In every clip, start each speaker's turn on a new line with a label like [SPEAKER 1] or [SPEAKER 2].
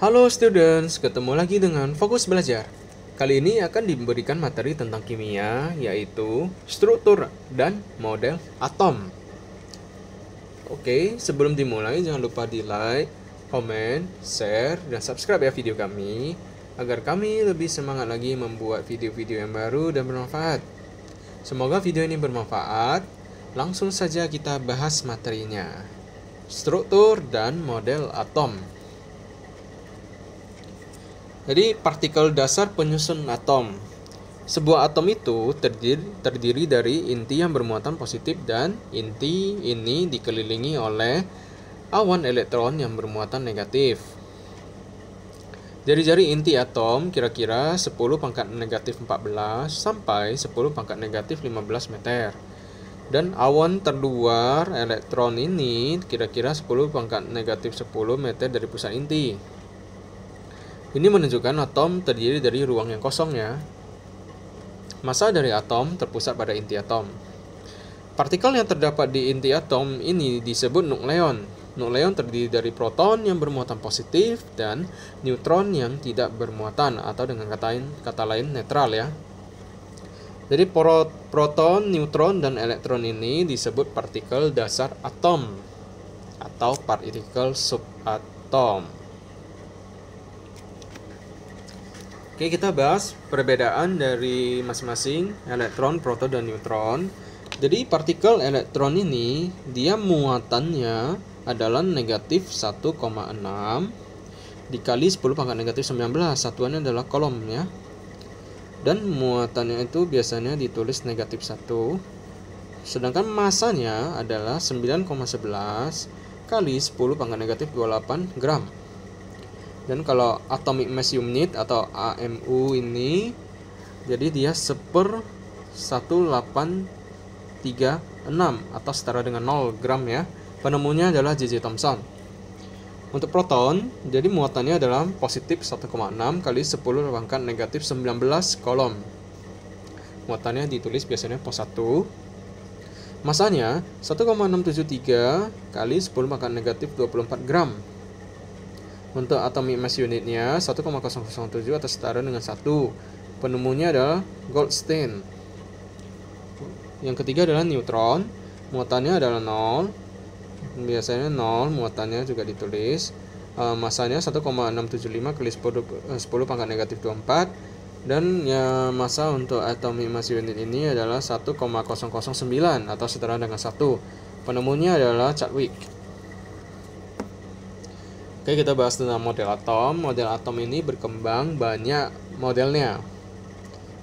[SPEAKER 1] Halo students, ketemu lagi dengan Fokus Belajar. Kali ini akan diberikan materi tentang kimia, yaitu struktur dan model atom. Oke, sebelum dimulai jangan lupa di like, komen, share, dan subscribe ya video kami, agar kami lebih semangat lagi membuat video-video yang baru dan bermanfaat. Semoga video ini bermanfaat. Langsung saja kita bahas materinya. Struktur dan model atom. Jadi partikel dasar penyusun atom. Sebuah atom itu terdiri dari inti yang bermuatan positif dan inti ini dikelilingi oleh awan elektron yang bermuatan negatif. Jari-jari inti atom kira-kira 10 pangkat negatif 14 sampai 10 pangkat negatif 15 meter. Dan awan terluar elektron ini kira-kira 10 pangkat negatif 10 meter dari pusat inti. Ini menunjukkan atom terdiri dari ruang yang kosong ya. Massa dari atom terpusat pada inti atom. Partikel yang terdapat di inti atom ini disebut nukleon. Nukleon terdiri dari proton yang bermuatan positif dan neutron yang tidak bermuatan, atau dengan kata lain netral ya. Jadi proton, neutron, dan elektron ini disebut partikel dasar atom atau partikel subatom. Oke, kita bahas perbedaan dari masing-masing elektron, proton, dan neutron. Jadi partikel elektron ini dia muatannya adalah negatif 1,6 dikali 10 pangkat negatif 19. Satuannya adalah kolom ya. Dan muatannya itu biasanya ditulis negatif 1. Sedangkan masanya adalah 9,11 kali 10 pangkat negatif 28 gram. Dan kalau atomic mass unit atau AMU ini, jadi dia 1/1836 atau setara dengan 0 gram ya. Penemunya adalah J.J. Thomson. Untuk proton, jadi muatannya adalah positif 1,6 kali 10 pangkat negatif 19 kolom. Muatannya ditulis biasanya pos 1. Masanya 1,673 kali 10 pangkat negatif 24 gram. Untuk atomic mass unitnya 1,007 atau setara dengan 1. Penemunya adalah Goldstein. Yang ketiga adalah neutron. Muatannya adalah 0. Biasanya 0 muatannya juga ditulis. Masanya 1,675 kali 10 pangkat negatif 24. Dan ya, massa untuk atomic mass unit ini adalah 1,009 atau setara dengan 1. Penemunya adalah Chadwick. Oke, kita bahas tentang model atom. Model atom ini berkembang banyak modelnya.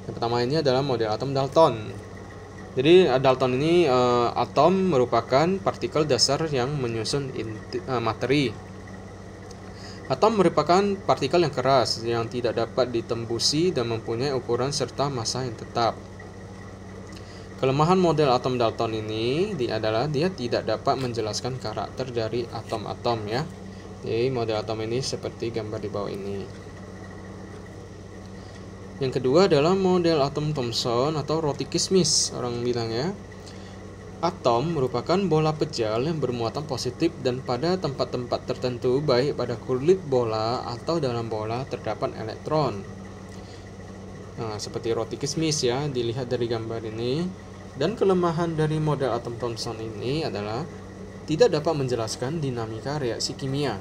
[SPEAKER 1] Yang pertama ini adalah model atom Dalton. Jadi Dalton ini atom merupakan partikel dasar yang menyusun materi. Atom merupakan partikel yang keras yang tidak dapat ditembusi dan mempunyai ukuran serta massa yang tetap. Kelemahan model atom Dalton ini adalah dia tidak dapat menjelaskan karakter dari atom-atom ya. Jadi model atom ini seperti gambar di bawah ini. Yang kedua adalah model atom Thomson atau roti kismis orang bilang ya. Atom merupakan bola pejal yang bermuatan positif dan pada tempat-tempat tertentu baik pada kulit bola atau dalam bola terdapat elektron. Nah, seperti roti kismis ya, dilihat dari gambar ini. Dan kelemahan dari model atom Thomson ini adalah tidak dapat menjelaskan dinamika reaksi kimia.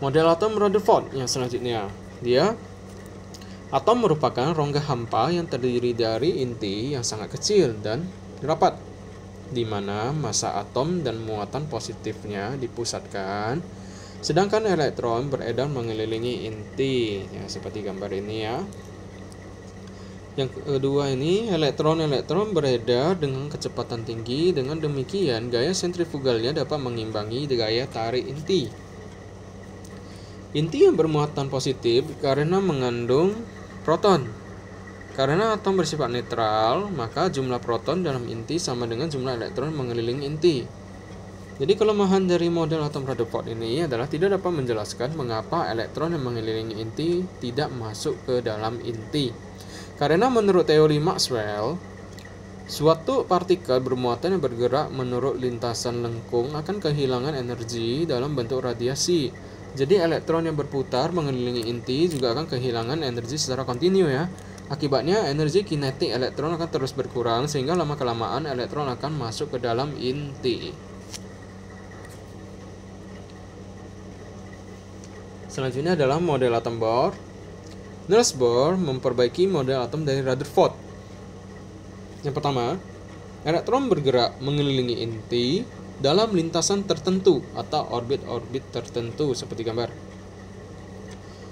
[SPEAKER 1] Model atom Rutherford yang selanjutnya, atom merupakan rongga hampa yang terdiri dari inti yang sangat kecil dan rapat, di mana massa atom dan muatan positifnya dipusatkan, sedangkan elektron beredar mengelilingi inti, ya seperti gambar ini ya. Yang kedua ini, elektron beredar dengan kecepatan tinggi. Dengan demikian, gaya sentrifugalnya dapat mengimbangi gaya tarik inti. Inti yang bermuatan positif karena mengandung proton. Karena atom bersifat netral, maka jumlah proton dalam inti sama dengan jumlah elektron mengelilingi inti. Jadi kelemahan dari model atom Rutherford ini adalah tidak dapat menjelaskan mengapa elektron yang mengelilingi inti tidak masuk ke dalam inti. Karena menurut teori Maxwell, Suatu partikel bermuatan yang bergerak menurut lintasan lengkung akan kehilangan energi dalam bentuk radiasi. Jadi elektron yang berputar mengelilingi inti juga akan kehilangan energi secara kontinu ya. Akibatnya energi kinetik elektron akan terus berkurang sehingga lama-kelamaan elektron akan masuk ke dalam inti. Selanjutnya adalah model atom Bohr. Niels Bohr memperbaiki model atom dari Rutherford. Yang pertama, elektron bergerak mengelilingi inti dalam lintasan tertentu atau orbit-orbit tertentu seperti gambar.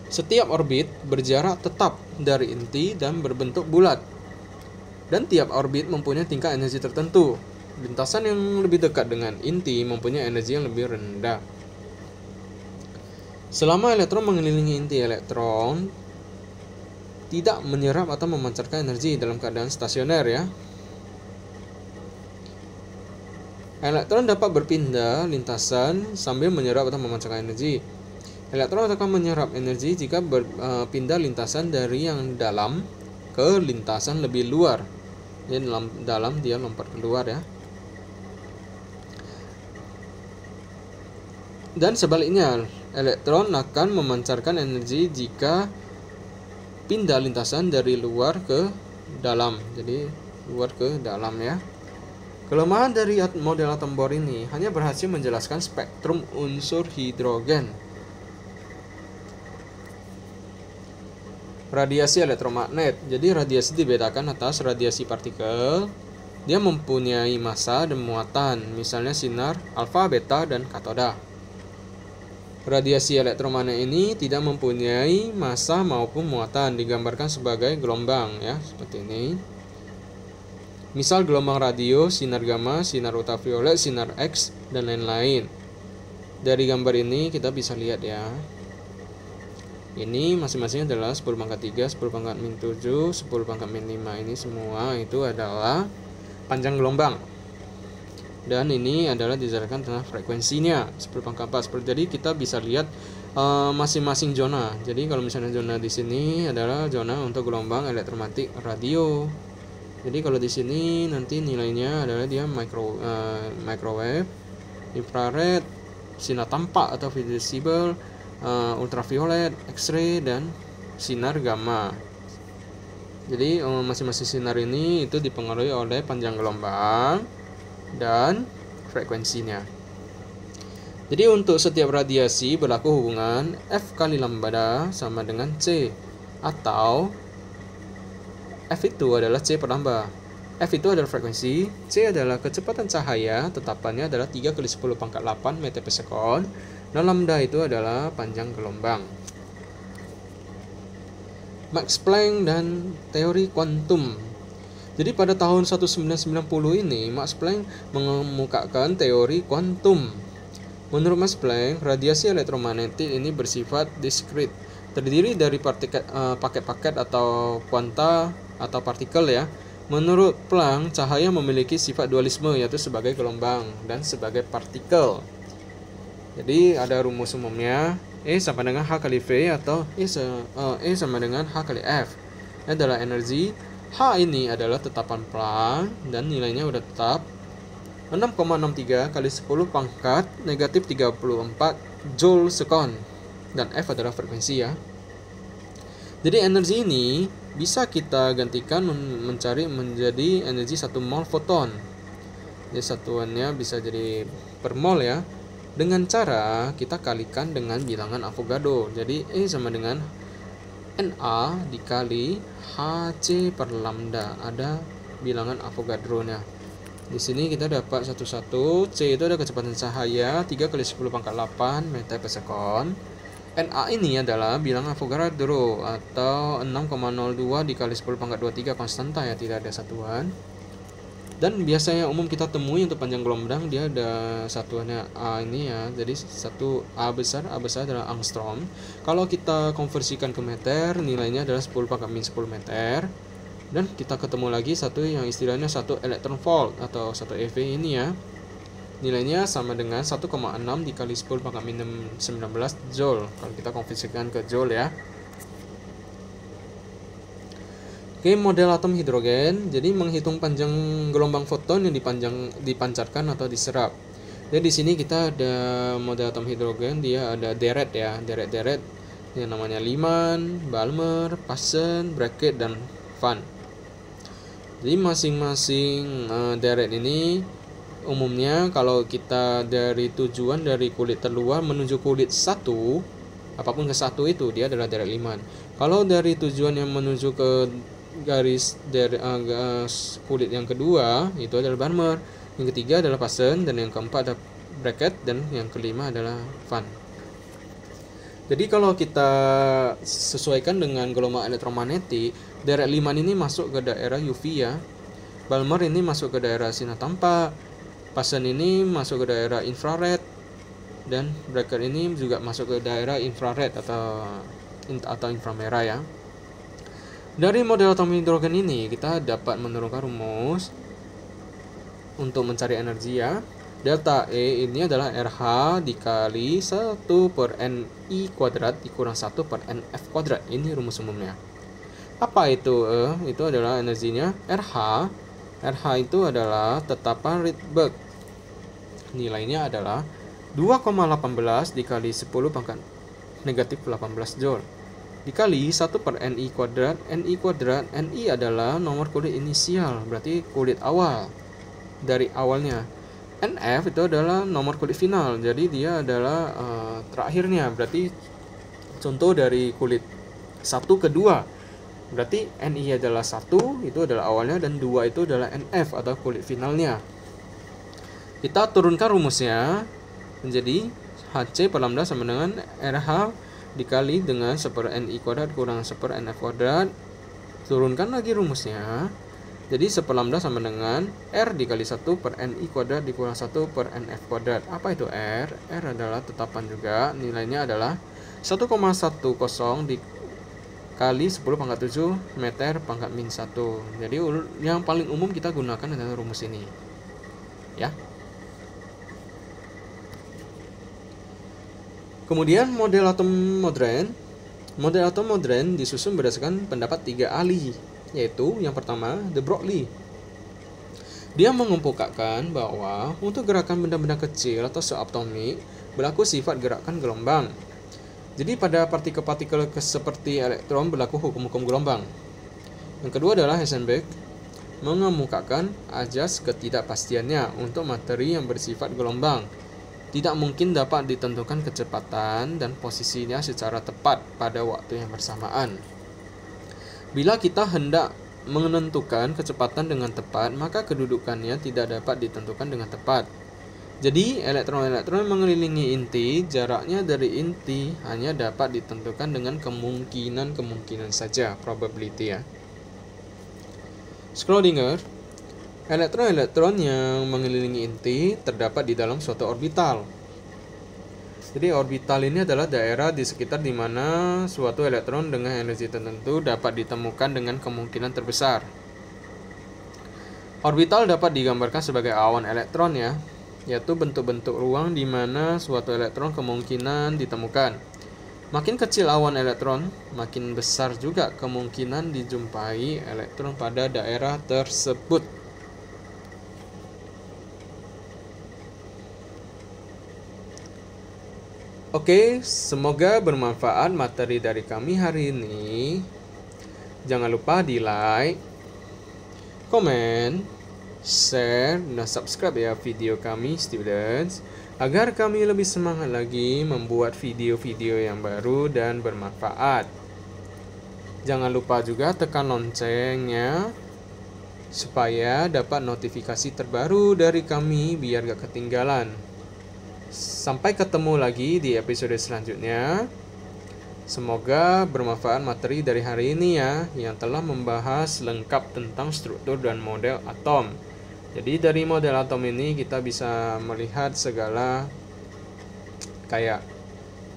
[SPEAKER 1] Setiap orbit berjarak tetap dari inti dan berbentuk bulat. Dan tiap orbit mempunyai tingkat energi tertentu. Lintasan yang lebih dekat dengan inti mempunyai energi yang lebih rendah. Selama elektron mengelilingi inti, elektron tidak menyerap atau memancarkan energi dalam keadaan stasioner ya. Elektron dapat berpindah lintasan sambil menyerap atau memancarkan energi. Elektron akan menyerap energi jika berpindah lintasan dari yang dalam ke lintasan lebih luar. Jadi dalam dia lompat keluar ya. Dan sebaliknya, elektron akan memancarkan energi jika pindah lintasan dari luar ke dalam. Jadi luar ke dalam ya. Kelemahan dari model atom Bohr ini hanya berhasil menjelaskan spektrum unsur hidrogen. Radiasi elektromagnet. Jadi radiasi dibedakan atas radiasi partikel. Dia mempunyai massa dan muatan, misalnya sinar alfa, beta, dan katoda. Radiasi elektromagnet ini tidak mempunyai massa maupun muatan, digambarkan sebagai gelombang ya, seperti ini. Misal gelombang radio, sinar gamma, sinar ultraviolet, sinar X, dan lain-lain. Dari gambar ini kita bisa lihat ya. Ini masing-masing adalah 10 pangkat 3, 10 pangkat min 7, 10 pangkat min 5. Ini semua itu adalah panjang gelombang. Dan ini adalah didasarkan tentang frekuensinya 10 pangkat 4. Jadi kita bisa lihat masing-masing zona. Jadi kalau misalnya zona di sini adalah zona untuk gelombang elektromagnetik radio. Jadi kalau di sini nanti nilainya adalah dia microwave, infrared, sinar tampak atau visible, ultraviolet, X-ray, dan sinar gamma. Jadi masing-masing sinar ini itu dipengaruhi oleh panjang gelombang dan frekuensinya. Jadi untuk setiap radiasi berlaku hubungan F kali lambda sama dengan C, atau F itu adalah C per lambda. F itu adalah frekuensi, C adalah kecepatan cahaya, tetapannya adalah 3 kali 10 pangkat 8 meter per sekon, dan lambda itu adalah panjang gelombang. Max Planck dan teori kuantum. Jadi pada tahun 1990 ini Max Planck mengemukakan teori kuantum. Menurut Max Planck, radiasi elektromagnetik ini bersifat diskrit, terdiri dari paket-paket atau kuanta atau partikel ya. Menurut Planck, cahaya memiliki sifat dualisme, yaitu sebagai gelombang dan sebagai partikel. Jadi ada rumus umumnya, E sama dengan H kali V atau E sama dengan H kali F. Ini adalah energi. H ini adalah tetapan Planck dan nilainya udah tetap 6,63 kali 10 pangkat negatif 34 Joule sekon, dan F adalah frekuensi ya. Jadi energi ini bisa kita gantikan mencari menjadi energi 1 mol foton. Jadi satuannya bisa jadi per mol ya, dengan cara kita kalikan dengan bilangan Avogadro. Jadi E sama dengan Na dikali Hc per lambda, ada bilangan Avogadro-nya. Di sini kita dapat 11, C itu ada kecepatan cahaya 3 kali 10 pangkat 8 meter per sekon. Na ini adalah bilangan Avogadro atau 6,02 dikali 10 pangkat 23 konstanta ya, tidak ada satuan. Dan biasanya umum kita temui untuk panjang gelombang dia ada satuannya A ini ya. Jadi satu A besar adalah angstrom. Kalau kita konversikan ke meter, nilainya adalah 10 pangkat min 10 meter. Dan kita ketemu lagi satu yang istilahnya 1 electron volt atau 1 eV ini ya. Nilainya sama dengan 1,6 dikali 10 pangkat min 19 joule. Kalau kita konversikan ke joule ya. Oke, model atom hidrogen, jadi menghitung panjang gelombang foton yang dipancarkan atau diserap. Jadi di sini kita ada model atom hidrogen, dia ada deret ya, deret-deret yang namanya Lyman, Balmer, Paschen, Brackett, dan Van. Jadi masing-masing deret ini umumnya kalau kita dari tujuan dari kulit terluar menuju kulit satu, apapun ke satu itu dia adalah deret Lyman. Kalau dari tujuan yang menuju ke garis dari kulit yang kedua itu adalah Balmer, yang ketiga adalah Paschen, dan yang keempat adalah Brackett, dan yang kelima adalah Van. Jadi kalau kita sesuaikan dengan gelombang elektromagnetik, deret Lyman ini masuk ke daerah UV ya, Balmer ini masuk ke daerah sinar tampak, Paschen ini masuk ke daerah infrared, dan Brackett ini juga masuk ke daerah infrared atau inframerah ya. Dari model atom hidrogen ini kita dapat menurunkan rumus untuk mencari energi ya. Delta E ini adalah RH dikali 1 per NI kuadrat dikurang 1 per NF kuadrat. Ini rumus umumnya. Apa itu E? Itu adalah energinya RH. RH itu adalah tetapan Rydberg. Nilainya adalah 2,18 dikali 10 pangkat negatif 18 Joule. Dikali 1 per NI kuadrat. NI adalah nomor kulit inisial, berarti kulit awal dari awalnya. NF itu adalah nomor kulit final, jadi dia adalah terakhirnya, berarti contoh dari kulit 1 ke 2. Berarti NI adalah 1, itu adalah awalnya, dan 2 itu adalah NF atau kulit finalnya. Kita turunkan rumusnya menjadi HC per lambda sama dengan RH dikali dengan 1 per NI kuadrat kurang 1 per NF kuadrat. Turunkan lagi rumusnya. Jadi 1 per lambda sama dengan R dikali 1 per NI kuadrat dikurang 1 per NF kuadrat. Apa itu R? R adalah tetapan juga. Nilainya adalah 1,10 dikali 10 pangkat 7 meter pangkat min 1. Jadi yang paling umum kita gunakan adalah rumus ini. Ya. Kemudian model atom modern disusun berdasarkan pendapat 3 ahli, yaitu yang pertama de Broglie. Dia mengemukakan bahwa untuk gerakan benda-benda kecil atau subatomik berlaku sifat gerakan gelombang. Jadi pada partikel-partikel seperti elektron berlaku hukum-hukum gelombang. Yang kedua adalah Heisenberg mengemukakan ajas ketidakpastiannya untuk materi yang bersifat gelombang. Tidak mungkin dapat ditentukan kecepatan dan posisinya secara tepat pada waktu yang bersamaan. Bila kita hendak menentukan kecepatan dengan tepat, maka kedudukannya tidak dapat ditentukan dengan tepat. Jadi, elektron-elektron mengelilingi inti, jaraknya dari inti hanya dapat ditentukan dengan kemungkinan saja, probability ya. Schrödinger, elektron-elektron yang mengelilingi inti terdapat di dalam suatu orbital. Jadi orbital ini adalah daerah di sekitar di mana suatu elektron dengan energi tertentu dapat ditemukan dengan kemungkinan terbesar. Orbital dapat digambarkan sebagai awan elektron ya, yaitu bentuk-bentuk ruang di mana suatu elektron kemungkinan ditemukan. Makin kecil awan elektron, makin besar juga kemungkinan dijumpai elektron pada daerah tersebut. Oke, semoga bermanfaat materi dari kami hari ini. Jangan lupa di like, komen, share, dan subscribe ya video kami students, agar kami lebih semangat lagi membuat video-video yang baru dan bermanfaat. Jangan lupa juga tekan loncengnya supaya dapat notifikasi terbaru dari kami biar gak ketinggalan. Sampai ketemu lagi di episode selanjutnya. Semoga bermanfaat materi dari hari ini ya, yang telah membahas lengkap tentang struktur dan model atom. Jadi dari model atom ini kita bisa melihat segala kayak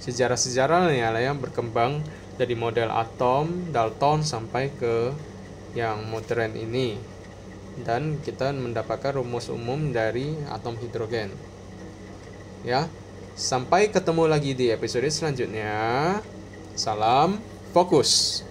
[SPEAKER 1] sejarah-sejarah yang berkembang dari model atom, Dalton sampai ke yang modern ini. Dan kita mendapatkan rumus umum dari atom hidrogen. Ya, sampai ketemu lagi di episode selanjutnya. Salam fokus.